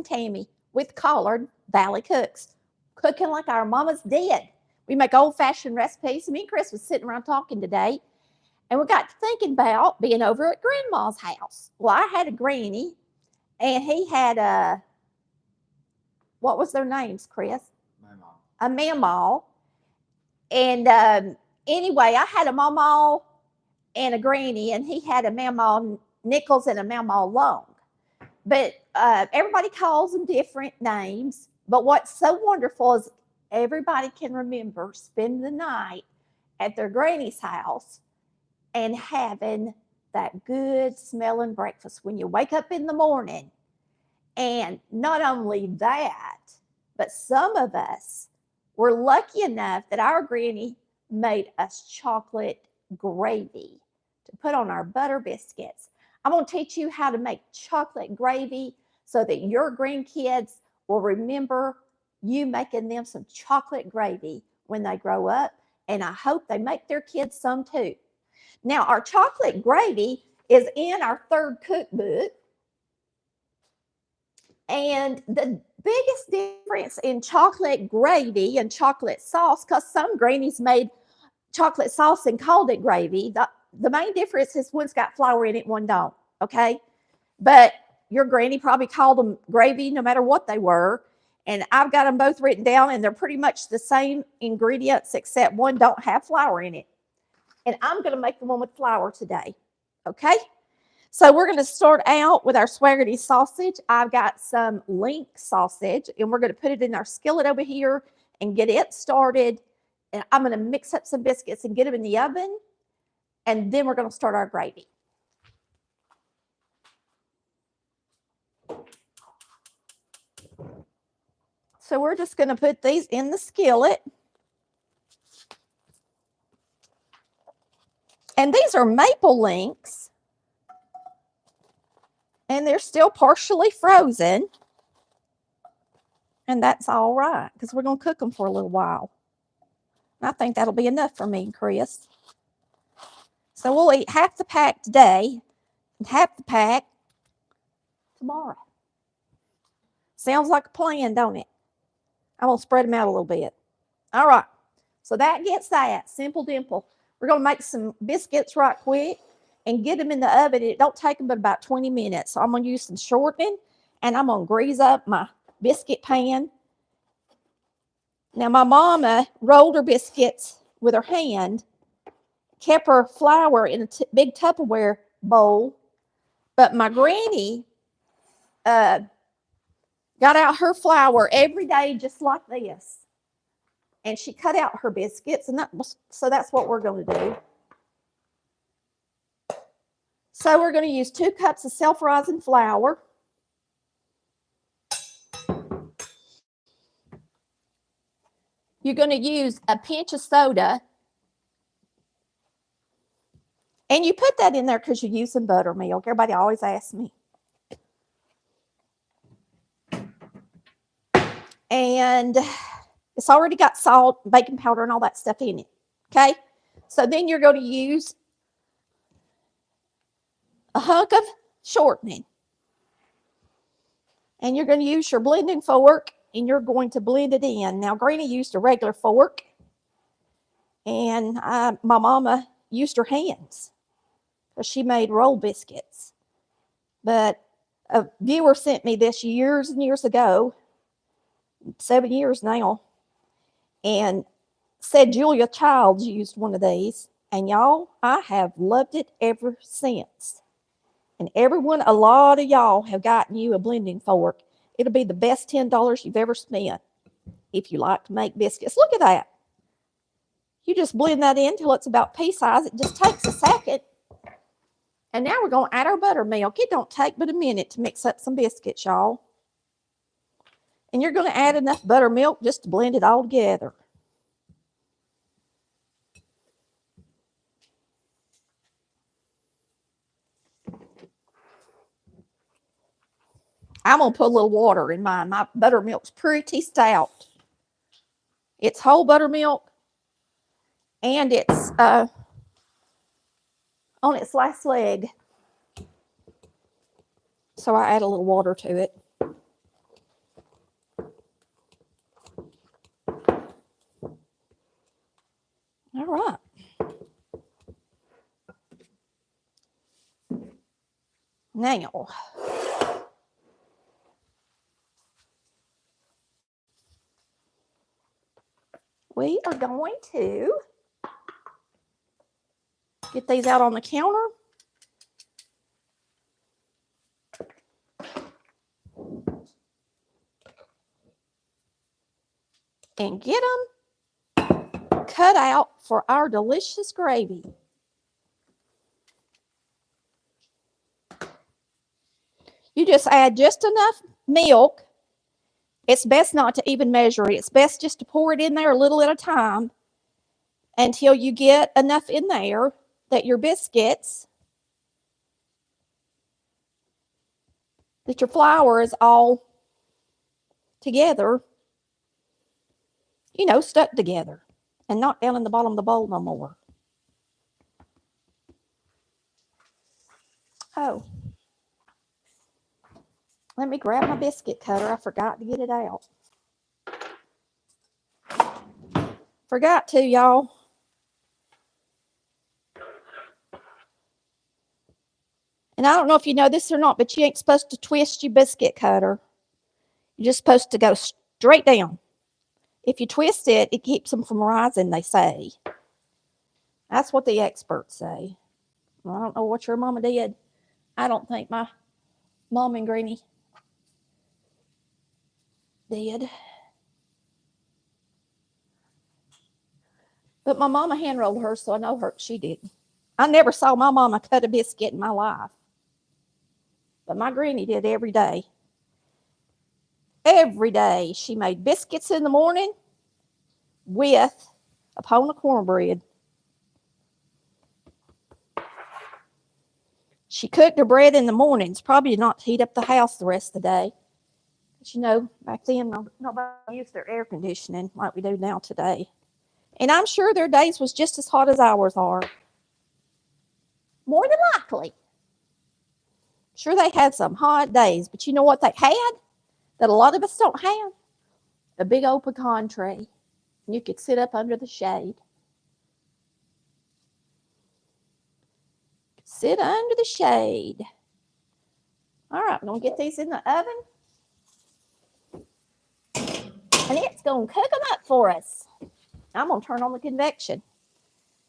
Tammy with Collard Valley Cooks, cooking like our mamas did. We make old-fashioned recipes. Me and Chris was sitting around talking today, and we got to thinking about being over at Grandma's house. Well, I had a granny, and he had a, what was their names, Chris? Mamaw. A mamaw. And anyway, I had a mamaw and a granny, and he had a mamaw Nichols and a mamaw Long. But everybody calls them different names. But what's so wonderful is everybody can remember spending the night at their granny's house and having that good smelling breakfast when you wake up in the morning. And not only that, but some of us were lucky enough that our granny made us chocolate gravy to put on our butter biscuits. I'm going to teach you how to make chocolate gravy so that your grandkids will remember you making them some chocolate gravy when they grow up. And I hope they make their kids some too. Now, our chocolate gravy is in our third cookbook. And the biggest difference in chocolate gravy and chocolate sauce, because some grannies made chocolate sauce and called it gravy, the main difference is one's got flour in it, one don't, okay? But your granny probably called them gravy no matter what they were. And I've got them both written down, and they're pretty much the same ingredients, except one don't have flour in it. And I'm going to make the one with flour today, okay? So we're going to start out with our swagity sausage. I've got some link sausage, and we're going to put it in our skillet over here and get it started. And I'm going to mix up some biscuits and get them in the oven, and then we're going to start our gravy. So we're just going to put these in the skillet. And these are maple links. And they're still partially frozen. And that's all right, because we're going to cook them for a little while. I think that'll be enough for me and Chris. So we'll eat half the pack today and half the pack tomorrow. Sounds like a plan, don't it? I'm going to spread them out a little bit. All right. So that gets that. Simple dimple. We're going to make some biscuits right quick and get them in the oven. It don't take them but about 20 minutes. So I'm going to use some shortening, and I'm going to grease up my biscuit pan. Now, my mama rolled her biscuits with her hand, kept her flour in a big Tupperware bowl, but my granny got out her flour every day just like this. And she cut out her biscuits, and so that's what we're going to do. So we're going to use 2 cups of self-rising flour. You're going to use a pinch of soda. And you put that in there because you're using buttermilk. Everybody always asks me. And it's already got salt, baking powder, and all that stuff in it. Okay? So then you're going to use a hunk of shortening. And you're going to use your blending fork, and you're going to blend it in. Now, Granny used a regular fork, and my mama used her hands because she made roll biscuits. But a viewer sent me this years and years ago, 7 years now, and said Julia Childs used one of these. And y'all, I have loved it ever since. And a lot of y'all have gotten you a blending fork. It'll be the best $10 you've ever spent if you like to make biscuits. Look at that. You just blend that in till it's about pea size. It just takes a second. And now we're going to add our buttermilk. It don't take but a minute to mix up some biscuits, y'all. And you're going to add enough buttermilk just to blend it all together. I'm going to put a little water in mine. My buttermilk's pretty stout. It's whole buttermilk, and it's on its last leg. So I add a little water to it. Now, we are going to get these out on the counter. And get them cut out for our delicious gravy. You just add just enough milk. It's best not to even measure it. It's best just to pour it in there a little at a time until you get enough in there that your biscuits, that your flour is all together, you know, stuck together and not down in the bottom of the bowl no more. Oh, let me grab my biscuit cutter. I forgot to get it out. Forgot to, y'all. And I don't know if you know this or not, but you ain't supposed to twist your biscuit cutter. You're just supposed to go straight down. If you twist it, it keeps them from rising, they say. That's what the experts say. Well, I don't know what your mama did. I don't think my mom and granny did. But my mama hand rolled hers, so I know she did. I never saw my mama cut a biscuit in my life. But my granny did every day. Every day she made biscuits in the morning with a pound of cornbread. She cooked her bread in the mornings, probably not to heat up the house the rest of the day. But you know, back then, nobody used their air conditioning like we do now today. And I'm sure their days was just as hot as ours are. More than likely. Sure, they had some hot days, but you know what they had that a lot of us don't have? A big old pecan tree. And you could sit up under the shade. Sit under the shade. All right, I'm going to get these in the oven. And it's going to cook them up for us. I'm going to turn on the convection.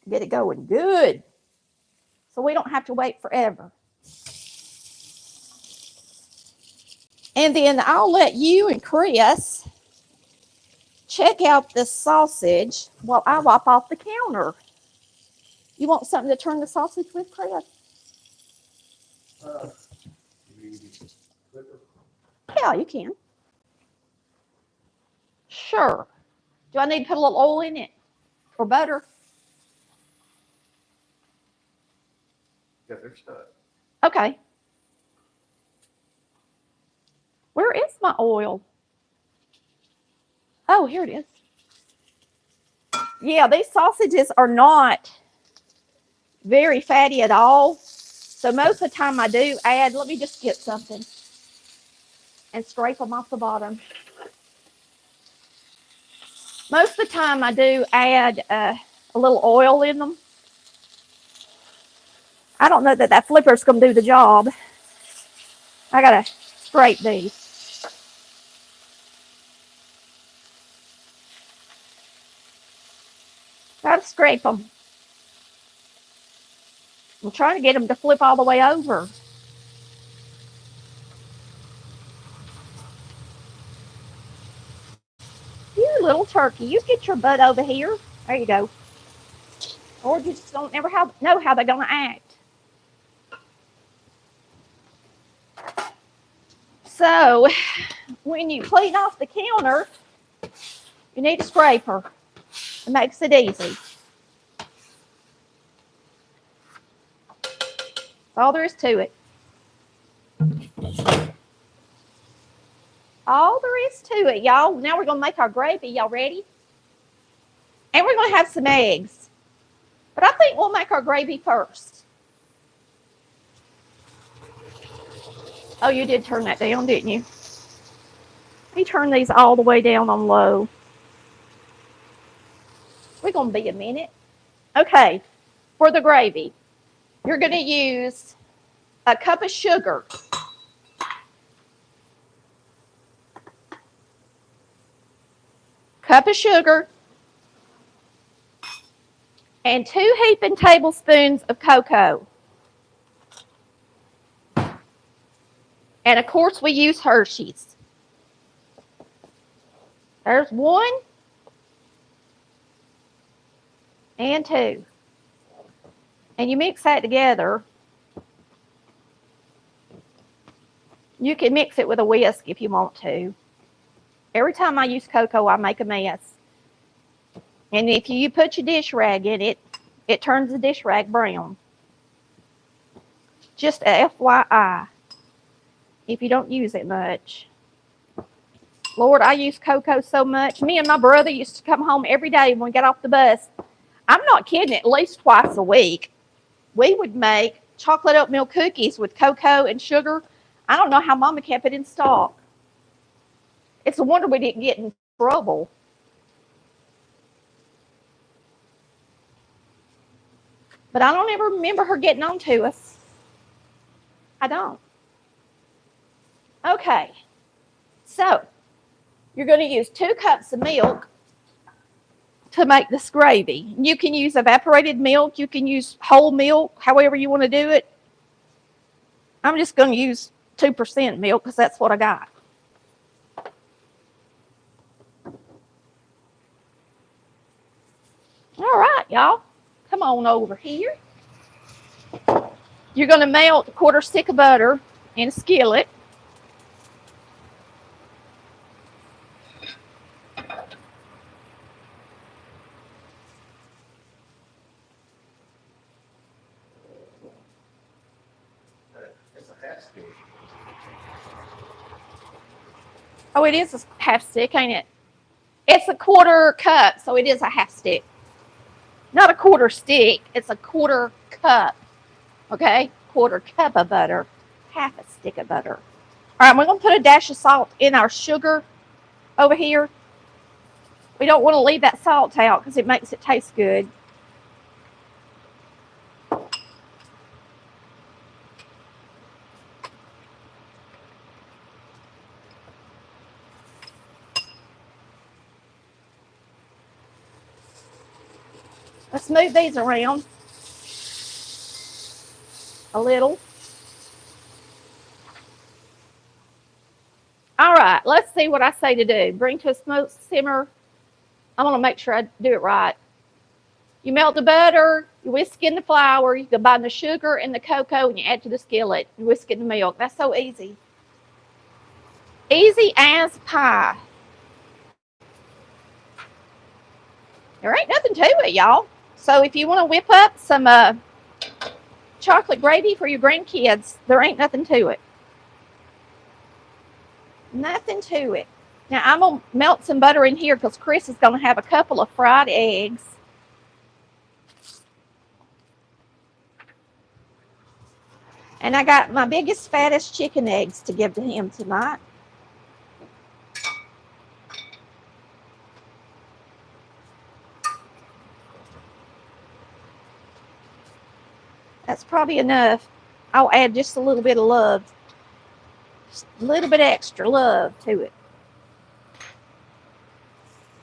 Get it going good. So we don't have to wait forever. And then I'll let you and Chris check out this sausage while I wipe off the counter. You want something to turn the sausage with, Chris? Yeah, you can. Sure. Do I need to put a little oil in it? Or butter? Yeah, they're stuck. Okay. Where is my oil? Oh, here it is. Yeah, these sausages are not very fatty at all. So most of the time I do add, let me just get something and scrape them off the bottom. Most of the time I do add a little oil in them. I don't know that flipper's going to do the job. I got to scrape these. Got to scrape them. I'm trying to get them to flip all the way over. You little turkey, you get your butt over here. There you go. Or you just don't ever know how they're going to act. So, when you clean off the counter, you need a scraper. It makes it easy. That's all there is to it. All there is to it, y'all. Now we're going to make our gravy. Y'all ready? And we're going to have some eggs. But I think we'll make our gravy first. Oh, you did turn that down, didn't you? You turned these all the way down on low. We're going to be a minute. Okay, for the gravy, you're going to use cup of sugar. Cup of sugar. And 2 heaping tablespoons of cocoa. And of course we use Hershey's. There's 1 and 2. And you mix that together. You can mix it with a whisk if you want to. Every time I use cocoa, I make a mess. And if you put your dish rag in it, it turns the dish rag brown. Just a FYI, if you don't use it much. Lord, I use cocoa so much. Me and my brother used to come home every day when we got off the bus. I'm not kidding, at least twice a week. We would make chocolate oatmeal cookies with cocoa and sugar. I don't know how Mama kept it in stock. It's a wonder we didn't get in trouble. But I don't ever remember her getting on to us. I don't. Okay. So, you're going to use 2 cups of milk to make this gravy. You can use evaporated milk. You can use whole milk, however you want to do it. I'm just going to use 2% milk because that's what I got. All right, y'all. Come on over here. You're going to melt a 1/4 stick of butter in a skillet. It's a half stick. Oh, it is a half stick, ain't it? It's a 1/4 cup, so it is a half stick. Not a 1/4 stick, it's a 1/4 cup. Okay? 1/4 cup of butter. Half a stick of butter. All right, we're going to put a dash of salt in our sugar over here. We don't want to leave that salt out because it makes it taste good. Let's move these around a little. All right, let's see what I say to do. Bring to a smoke simmer. I want to make sure I do it right. You melt the butter, you whisk in the flour, you combine the sugar and the cocoa, and you add to the skillet. You whisk in the milk. That's so easy. Easy as pie. There ain't nothing to it, y'all. So if you want to whip up some chocolate gravy for your grandkids, there ain't nothing to it. Nothing to it. Now, I'm going to melt some butter in here because Chris is going to have a couple of fried eggs. And I got my biggest, fattest chicken eggs to give to him tonight. That's probably enough. I'll add just a little bit of love. Just a little bit extra love to it.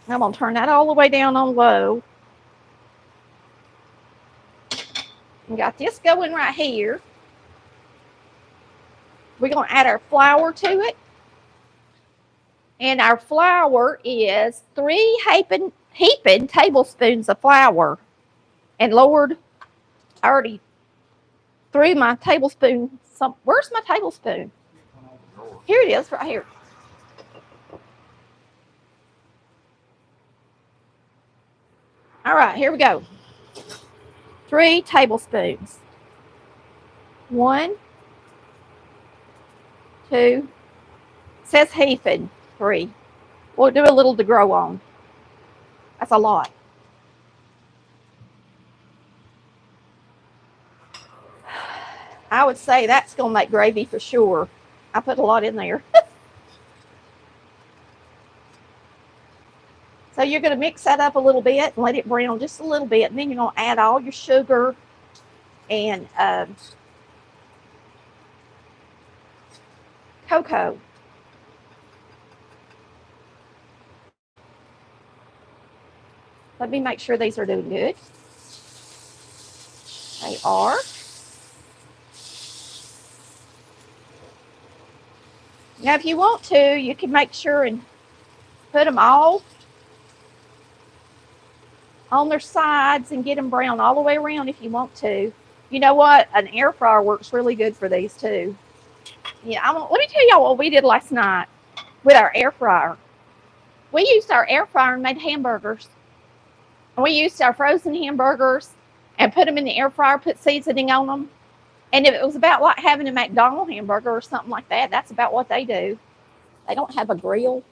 I'm going to turn that all the way down on low. We got this going right here. We're going to add our flour to it. And our flour is 3 heaping tablespoons of flour. And Lord, I already threw my tablespoon. Where's my tablespoon? Here it is, right here. All right, here we go. 3 tablespoons. 1, 2, it says heaping, 3. We'll do a little to grow on. That's a lot. I would say that's going to make gravy for sure. I put a lot in there. So you're going to mix that up a little bit and let it brown just a little bit. And then you're going to add all your sugar and cocoa. Let me make sure these are doing good. They are. Now, if you want to, you can make sure and put them all on their sides and get them brown all the way around if you want to. You know what? An air fryer works really good for these too. Yeah, let me tell y'all what we did last night with our air fryer. We used our air fryer and made hamburgers. And we used our frozen hamburgers and put them in the air fryer, put seasoning on them. And if it was about like having a McDonald's hamburger or something like that, that's about what they do. They don't have a grill.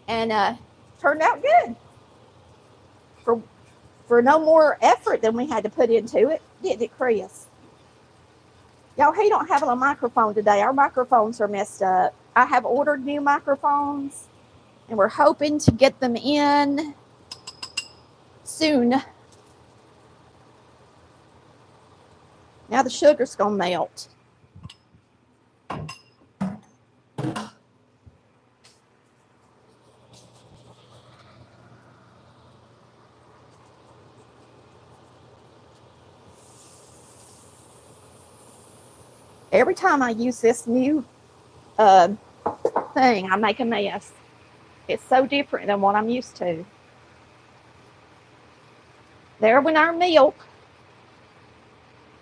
And turned out good. For no more effort than we had to put into it, didn't it, Chris? Y'all, he don't have a microphone today. Our microphones are messed up. I have ordered new microphones, and we're hoping to get them in soon. Now the sugar's going to melt. Every time I use this new thing, I make a mess. It's so different than what I'm used to. There went our milk.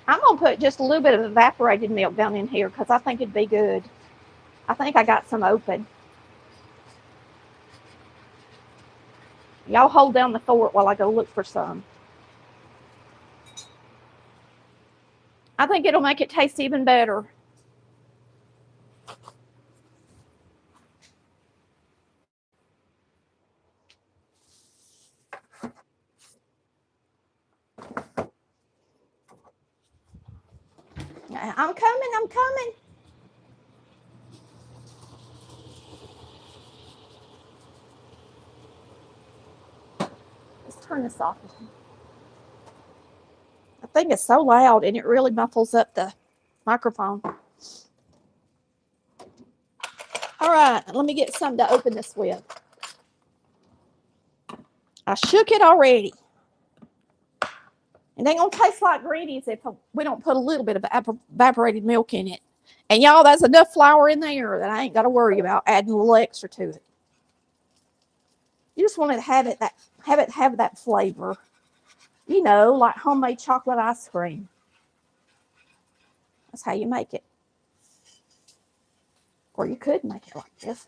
I'm going to put just a little bit of evaporated milk down in here because I think it'd be good. I think I got some open. Y'all hold down the fort while I go look for some. I think it'll make it taste even better. I'm coming. Let's turn this off. I think it's so loud and it really muffles up the microphone. All right, let me get something to open this with. I shook it already. It ain't gonna taste like Granny's if we don't put a little bit of evaporated milk in it. And y'all, there's enough flour in there that I ain't got to worry about adding a little extra to it. You just want to have that flavor, you know, like homemade chocolate ice cream. That's how you make it. Or you could make it like this.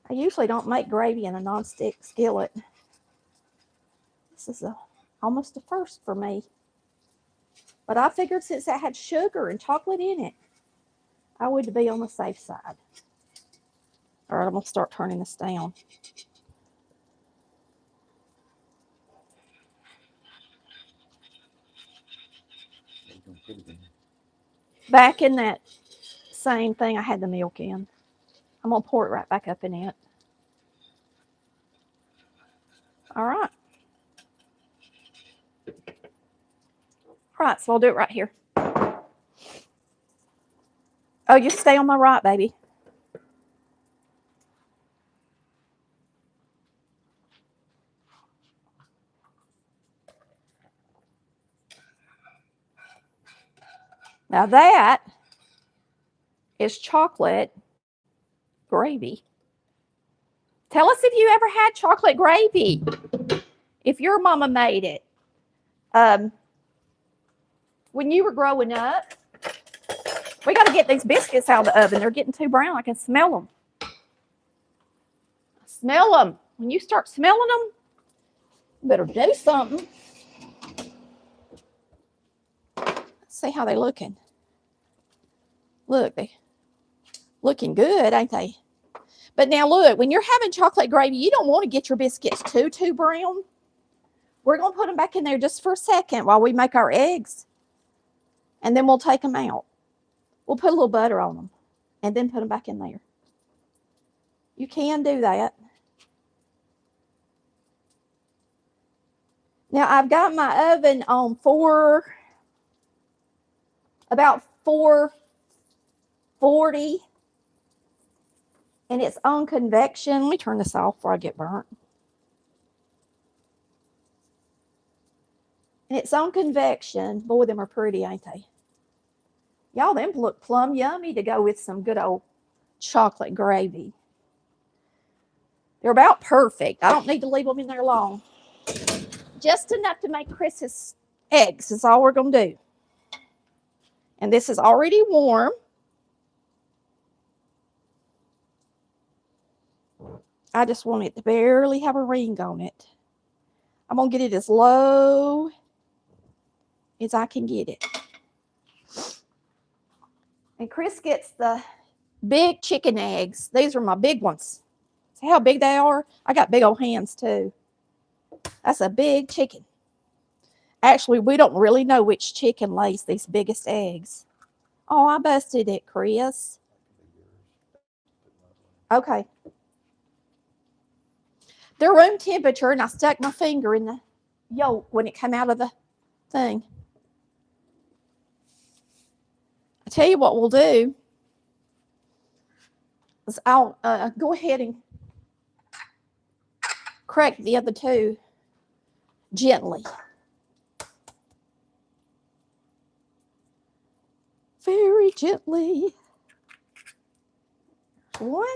I usually don't make gravy in a nonstick skillet. This is almost a first for me. But I figured since that had sugar and chocolate in it, I would be on the safe side. All right, I'm going to start turning this down. Back in that same thing I had the milk in. I'm going to pour it right back up in it. All right. All right, so I'll do it right here. Oh, you stay on my right, baby. Now that is chocolate gravy. Tell us if you ever had chocolate gravy. If your mama made it. When you were growing up, we got to get these biscuits out of the oven. They're getting too brown. I can smell them. Smell them. When you start smelling them, you better do something. Let's see how they're looking. Look, they looking good, ain't they? But now look, when you're having chocolate gravy, you don't want to get your biscuits too brown. We're going to put them back in there just for a second while we make our eggs. And then we'll take them out. We'll put a little butter on them and then put them back in there. You can do that. Now, I've got my oven on 4 about 440. And it's on convection. Let me turn this off before I get burnt. And it's on convection. Boy, them are pretty, ain't they? Y'all, them look plumb yummy to go with some good old chocolate gravy. They're about perfect. I don't need to leave them in there long. Just enough to make Chris's eggs is all we're going to do. And this is already warm. I just want it to barely have a ring on it. I'm going to get it as low as I can get it. And Chris gets the big chicken eggs. These are my big ones. See how big they are? I got big old hands too. That's a big chicken. Actually, we don't really know which chicken lays these biggest eggs. Oh, I busted it, Chris. Okay. They're room temperature, and I stuck my finger in the yolk when it came out of the thing. I tell you what we'll do is I'll go ahead and crack the other two gently. Very gently. One.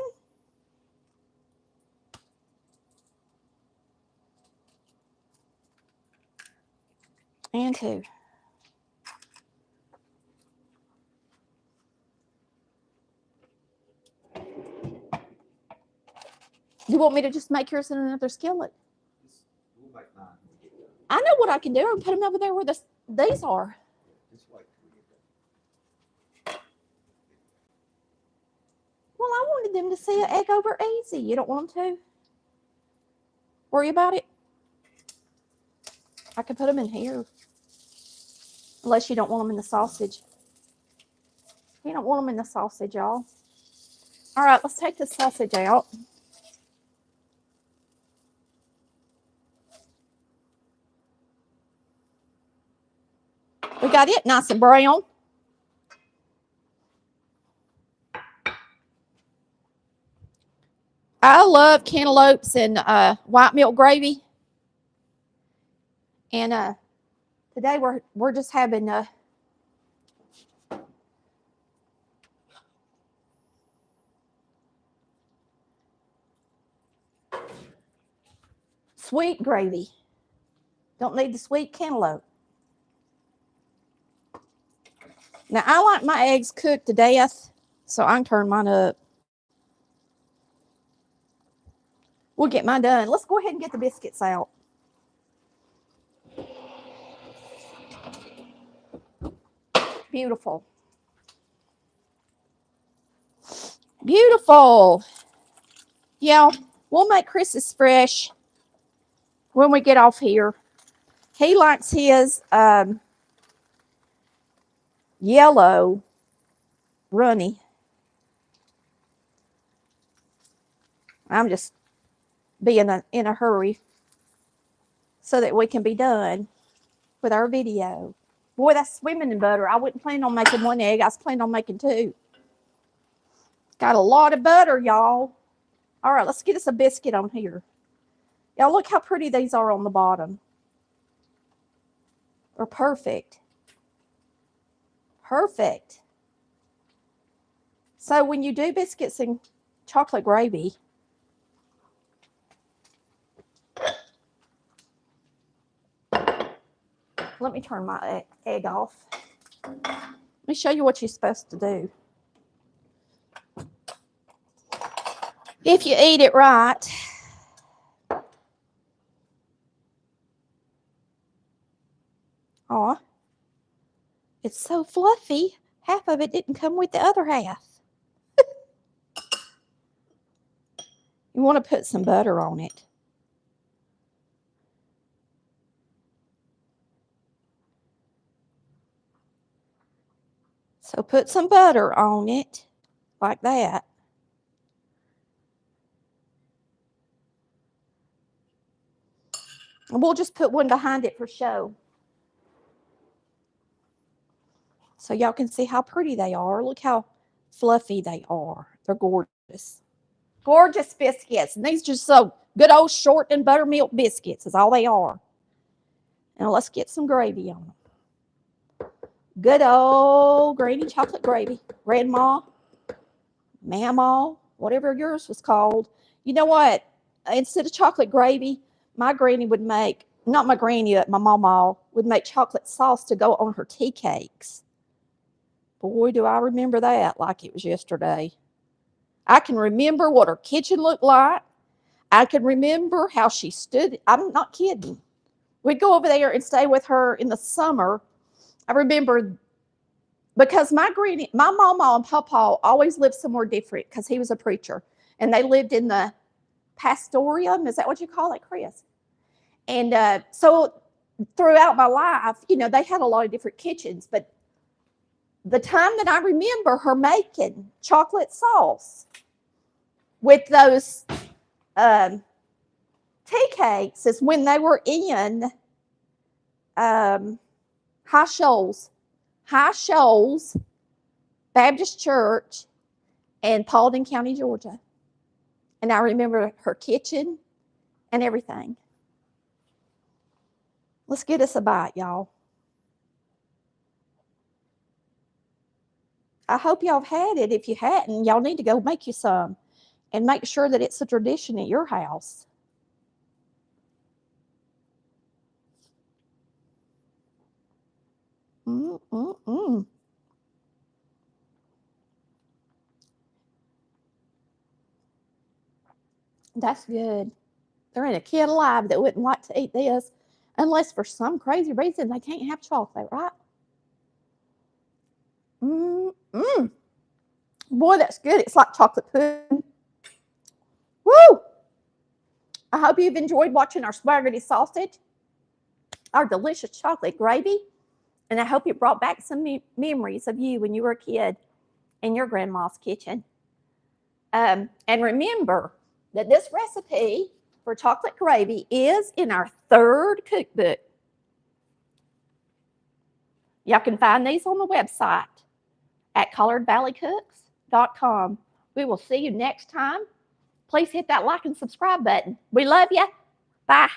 And two. You want me to just make yours in another skillet? I know what I can do. I'll put them over there where these are. Well, I wanted them to see an egg over easy. You don't want them to worry about it? I could put them in here. Unless you don't want them in the sausage. You don't want them in the sausage, y'all. All right, let's take the sausage out. We got it nice and brown. I love cantaloupes and white milk gravy. And today we're just having sweet gravy. Don't need the sweet cantaloupe. Now, I like my eggs cooked to death, so I can turn mine up. We'll get mine done. Let's go ahead and get the biscuits out. Beautiful. Beautiful. Yeah, we'll make Chris's fresh when we get off here. He likes his yellow runny. I'm just being in a hurry so that we can be done with our video. Boy, that's swimming in butter. I wasn't planning on making one egg. I was planning on making two. Got a lot of butter, y'all. All right, let's get us a biscuit on here. Y'all, look how pretty these are on the bottom. They're perfect. Perfect. So when you do biscuits and chocolate gravy, let me turn my egg off. Let me show you what you're supposed to do. If you eat it right, aw, it's so fluffy. Half of it didn't come with the other half. You want to put some butter on it. So put some butter on it, like that. And we'll just put one behind it for show. so y'all can see how pretty they are. Look how fluffy they are. They're gorgeous. Gorgeous biscuits. And these are just so good old shortening buttermilk biscuits is all they are. Now let's get some gravy on them. Good old granny chocolate gravy. Grandma, mama, whatever yours was called. You know what? Instead of chocolate gravy, my granny would make, not my granny, but my mama would make chocolate sauce to go on her tea cakes. Boy, do I remember that like it was yesterday. I can remember what her kitchen looked like. I can remember how she stood. I'm not kidding. We'd go over there and stay with her in the summer. I remember because my mama and papa always lived somewhere different because he was a preacher. And they lived in the pastorium. Is that what you call it, Chris? And so throughout my life, you know, they had a lot of different kitchens. But the time that I remember her making chocolate sauce with those tea cakes is when they were in High Shoals Baptist Church in Paulding County, Georgia. And I remember her kitchen and everything. Let's get us a bite, y'all. I hope y'all have had it. If you hadn't, y'all need to go make you some and make sure that it's a tradition at your house. That's good. There ain't a kid alive that wouldn't like to eat this unless for some crazy reason they can't have chocolate, right? Boy, that's good. It's like chocolate pudding. Woo! I hope you've enjoyed watching our swagity sausage, our delicious chocolate gravy, and I hope it brought back some memories of you when you were a kid in your grandma's kitchen. And remember that this recipe for chocolate gravy is in our 3rd cookbook. Y'all can find these on the website at collardvalleycooks.com. We will see you next time. Please hit that like and subscribe button. We love you. Bye.